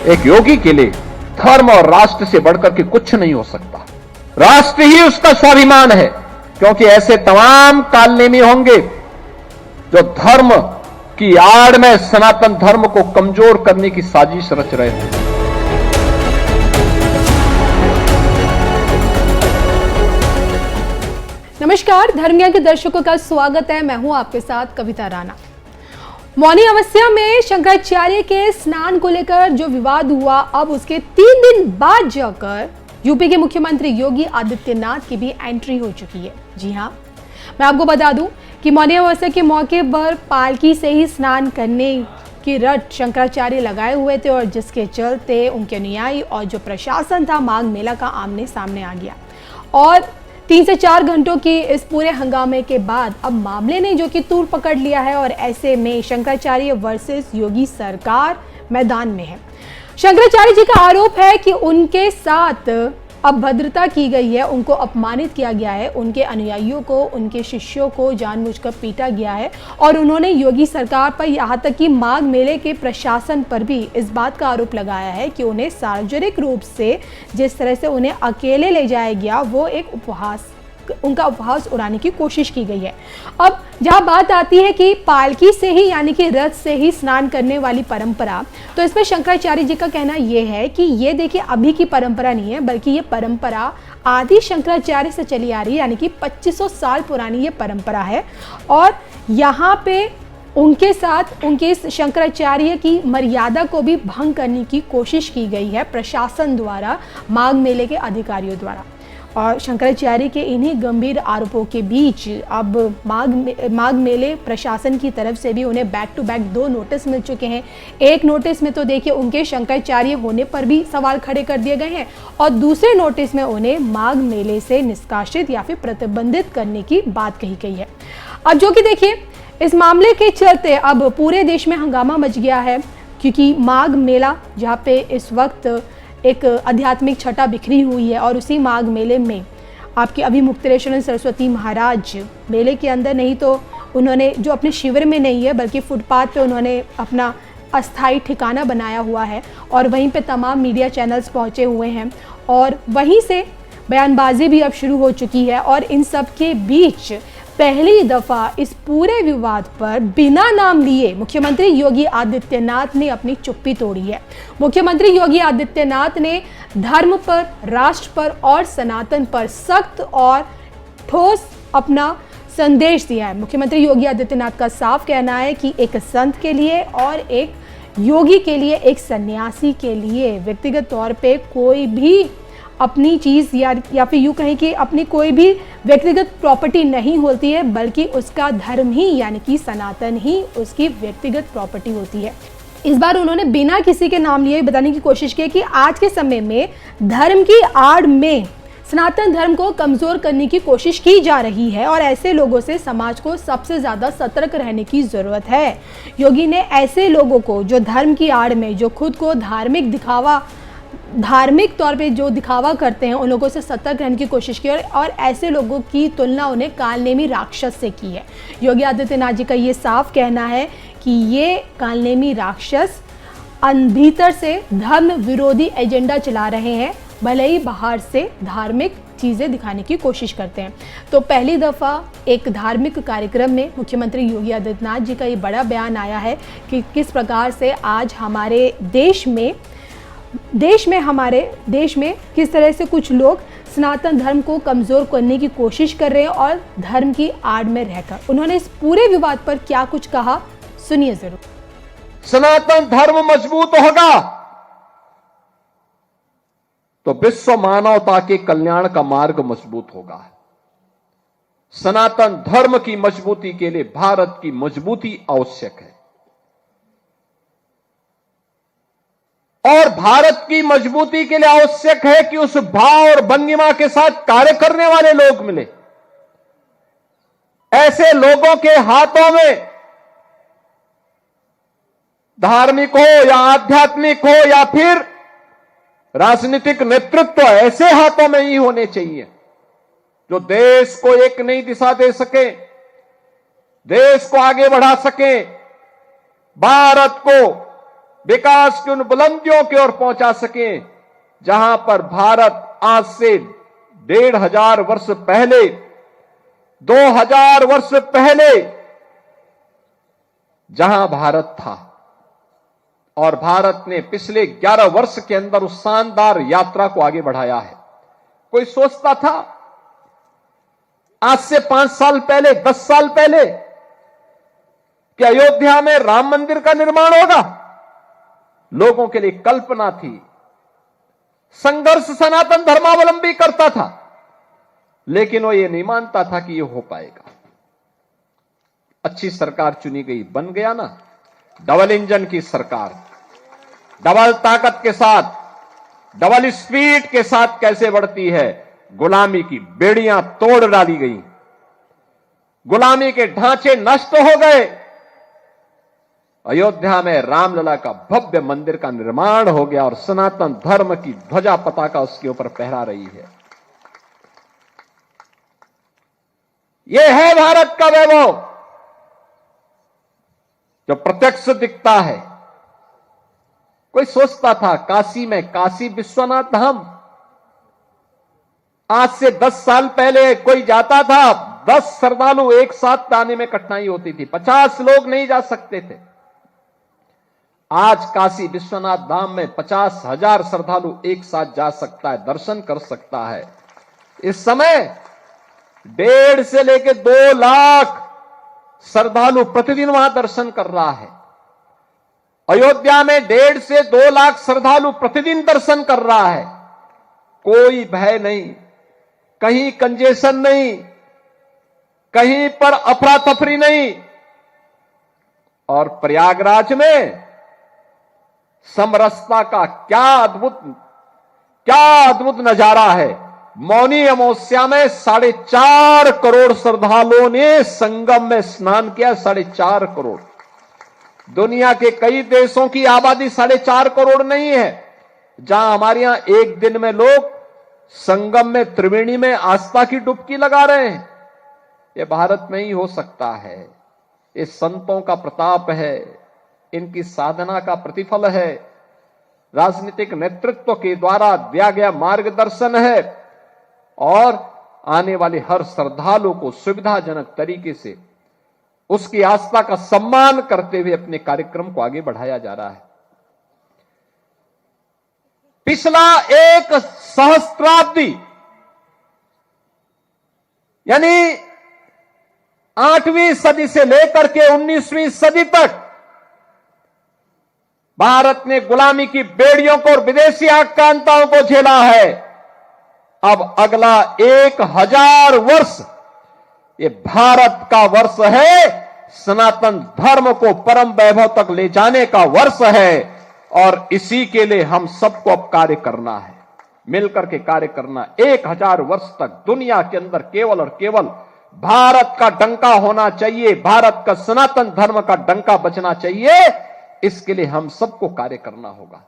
एक योगी के लिए धर्म और राष्ट्र से बढ़कर के कुछ नहीं हो सकता। राष्ट्र ही उसका स्वाभिमान है, क्योंकि ऐसे तमाम कालनेमी होंगे जो धर्म की आड़ में सनातन धर्म को कमजोर करने की साजिश रच रहे हैं। नमस्कार, धर्म ज्ञान के दर्शकों का स्वागत है। मैं हूं आपके साथ कविता राणा। मौनी अमावस्या में शंकराचार्य के स्नान को लेकर जो विवाद हुआ, अब उसके 3 दिन बाद जाकर यूपी के मुख्यमंत्री योगी आदित्यनाथ की भी एंट्री हो चुकी है। जी हां, मैं आपको बता दूं कि मौनी अमावस्या के मौके पर पालकी से ही स्नान करने की रट शंकराचार्य लगाए हुए थे, और जिसके चलते उनके अनुयायी और जो प्रशासन था माघ मेला का आमने सामने आ गया। और 3 से 4 घंटों की इस पूरे हंगामे के बाद अब मामले ने जो कि तूल पकड़ लिया है, और ऐसे में शंकराचार्य वर्सेस योगी सरकार मैदान में है। शंकराचार्य जी का आरोप है कि उनके साथ अभद्रता की गई है, उनको अपमानित किया गया है, उनके अनुयायियों को, उनके शिष्यों को जानबूझकर पीटा गया है, और उन्होंने योगी सरकार पर, यहाँ तक कि माघ मेले के प्रशासन पर भी इस बात का आरोप लगाया है कि उन्हें सार्वजनिक रूप से जिस तरह से उन्हें अकेले ले जाया गया, वो एक उनका उपहास उड़ाने की कोशिश की गई है। अब जहाँ बात आती है कि पालकी से ही यानी कि रथ से ही स्नान करने वाली परंपरा, तो इसमें शंकराचार्य जी का कहना यह है कि ये देखिए अभी की परंपरा नहीं है, बल्कि ये परंपरा आदि शंकराचार्य से चली आ रही है, यानी कि 2500 साल पुरानी ये परंपरा है। और यहाँ पे उनके साथ उनके इस शंकराचार्य की मर्यादा को भी भंग करने की कोशिश की गई है प्रशासन द्वारा, माघ मेले के अधिकारियों द्वारा। और शंकराचार्य के इन्हीं गंभीर आरोपों के बीच अब माघ मेले प्रशासन की तरफ से भी उन्हें बैक टू बैक 2 नोटिस मिल चुके हैं। एक नोटिस में तो देखिए उनके शंकराचार्य होने पर भी सवाल खड़े कर दिए गए हैं, और दूसरे नोटिस में उन्हें माघ मेले से निष्कासित या फिर प्रतिबंधित करने की बात कही गई है। अब जो कि देखिए इस मामले के चलते अब पूरे देश में हंगामा मच गया है, क्योंकि माघ मेला जहाँ पे इस वक्त एक आध्यात्मिक छटा बिखरी हुई है, और उसी माघ मेले में आपके अभिमुक्तेश्वर सरस्वती महाराज मेले के अंदर नहीं तो उन्होंने जो अपने शिविर में नहीं है बल्कि फुटपाथ पे उन्होंने अपना अस्थाई ठिकाना बनाया हुआ है, और वहीं पे तमाम मीडिया चैनल्स पहुंचे हुए हैं, और वहीं से बयानबाजी भी अब शुरू हो चुकी है। और इन सब के बीच पहली दफा इस पूरे विवाद पर बिना नाम लिए मुख्यमंत्री योगी आदित्यनाथ ने अपनी चुप्पी तोड़ी है। मुख्यमंत्री योगी आदित्यनाथ ने धर्म पर, राष्ट्र पर और सनातन पर सख्त और ठोस अपना संदेश दिया है। मुख्यमंत्री योगी आदित्यनाथ का साफ कहना है कि एक संत के लिए और एक योगी के लिए, एक सन्यासी के लिए व्यक्तिगत तौर पे कोई भी अपनी चीज़ या फिर यूँ कहें कि अपनी कोई भी व्यक्तिगत प्रॉपर्टी नहीं होती है, बल्कि उसका धर्म ही यानी कि सनातन ही उसकी व्यक्तिगत प्रॉपर्टी होती है। इस बार उन्होंने बिना किसी के नाम लिए बताने की कोशिश की कि आज के समय में धर्म की आड़ में सनातन धर्म को कमज़ोर करने की कोशिश की जा रही है, और ऐसे लोगों से समाज को सबसे ज़्यादा सतर्क रहने की ज़रूरत है। योगी ने ऐसे लोगों को जो धर्म की आड़ में, जो खुद को धार्मिक तौर पे जो दिखावा करते हैं, उन लोगों से सतर्क रहने की कोशिश की, और ऐसे लोगों की तुलना उन्हें कालनेमी राक्षस से की है। योगी आदित्यनाथ जी का ये साफ कहना है कि ये कालनेमी राक्षस भीतर से धर्म विरोधी एजेंडा चला रहे हैं, भले ही बाहर से धार्मिक चीज़ें दिखाने की कोशिश करते हैं। तो पहली दफ़ा एक धार्मिक कार्यक्रम में मुख्यमंत्री योगी आदित्यनाथ जी का ये बड़ा बयान आया है कि किस प्रकार से आज हमारे देश में किस तरह से कुछ लोग सनातन धर्म को कमज़ोर करने की कोशिश कर रहे हैं, और धर्म की आड़ में रहकर उन्होंने इस पूरे विवाद पर क्या कुछ कहा, सुनिए जरूर। सनातन धर्म मजबूत होगा तो विश्व मानवता के कल्याण का मार्ग मजबूत होगा। सनातन धर्म की मजबूती के लिए भारत की मजबूती आवश्यक है, और भारत की मजबूती के लिए आवश्यक है कि उस भाव और भंगिमा के साथ कार्य करने वाले लोग मिले। ऐसे लोगों के हाथों में, धार्मिक हो या आध्यात्मिक हो या फिर राजनीतिक नेतृत्व, ऐसे हाथों में ही होने चाहिए जो देश को एक नई दिशा दे सके, देश को आगे बढ़ा सके, भारत को विकास की उन बुलंदियों की ओर पहुंचा सकें जहां पर भारत आज से 1500 वर्ष पहले, 2000 वर्ष पहले जहां भारत था, और भारत ने पिछले 11 वर्ष के अंदर उस शानदार यात्रा को आगे बढ़ाया है। कोई सोचता था आज से 5 साल पहले, 10 साल पहले कि अयोध्या में राम मंदिर का निर्माण होगा? लोगों के लिए कल्पना थी। संघर्ष सनातन धर्मावलंबी करता था, लेकिन वो ये नहीं मानता था कि ये हो पाएगा। अच्छी सरकार चुनी गई, बन गया ना डबल इंजन की सरकार, डबल ताकत के साथ, डबल स्पीड के साथ कैसे बढ़ती है। गुलामी की बेड़ियां तोड़ डाली गई, गुलामी के ढांचे नष्ट हो गए। अयोध्या में रामलला का भव्य मंदिर का निर्माण हो गया और सनातन धर्म की ध्वजा पताका उसके ऊपर फहरा रही है। यह है भारत का वैभव जो प्रत्यक्ष दिखता है। कोई सोचता था काशी में, काशी विश्वनाथ धाम, आज से 10 साल पहले कोई जाता था, 10 श्रद्धालु एक साथ आने में कठिनाई होती थी, 50 लोग नहीं जा सकते थे। आज काशी विश्वनाथ धाम में 50,000 श्रद्धालु एक साथ जा सकता है, दर्शन कर सकता है। इस समय 1.5 से लेकर 2 लाख श्रद्धालु प्रतिदिन वहां दर्शन कर रहा है। अयोध्या में 1.5 से 2 लाख श्रद्धालु प्रतिदिन दर्शन कर रहा है। कोई भय नहीं, कहीं कंजेशन नहीं, कहीं पर अफरा तफरी नहीं। और प्रयागराज में समरसता का क्या अद्भुत नजारा है। मौनी अमावस्या में 4.5 करोड़ श्रद्धालुओं ने संगम में स्नान किया। 4.5 करोड़। दुनिया के कई देशों की आबादी 4.5 करोड़ नहीं है, जहां हमारे यहां एक दिन में लोग संगम में, त्रिवेणी में आस्था की डुबकी लगा रहे हैं। यह भारत में ही हो सकता है। ये संतों का प्रताप है, इनकी साधना का प्रतिफल है, राजनीतिक नेतृत्व के द्वारा दिया गया मार्गदर्शन है, और आने वाले हर श्रद्धालु को सुविधाजनक तरीके से उसकी आस्था का सम्मान करते हुए अपने कार्यक्रम को आगे बढ़ाया जा रहा है। पिछला एक सहस्त्राब्दी यानी 8वीं सदी से लेकर के 19वीं सदी तक भारत ने गुलामी की बेड़ियों को और विदेशी आक्रांताओं को झेला है। अब अगला 1000 वर्ष ये भारत का वर्ष है, सनातन धर्म को परम वैभव तक ले जाने का वर्ष है, और इसी के लिए हम सबको अब कार्य करना है, मिलकर के कार्य करना। 1000 वर्ष तक दुनिया के अंदर केवल और केवल भारत का डंका होना चाहिए, भारत का सनातन धर्म का डंका बचना चाहिए। इसके लिए हम सबको कार्य करना होगा।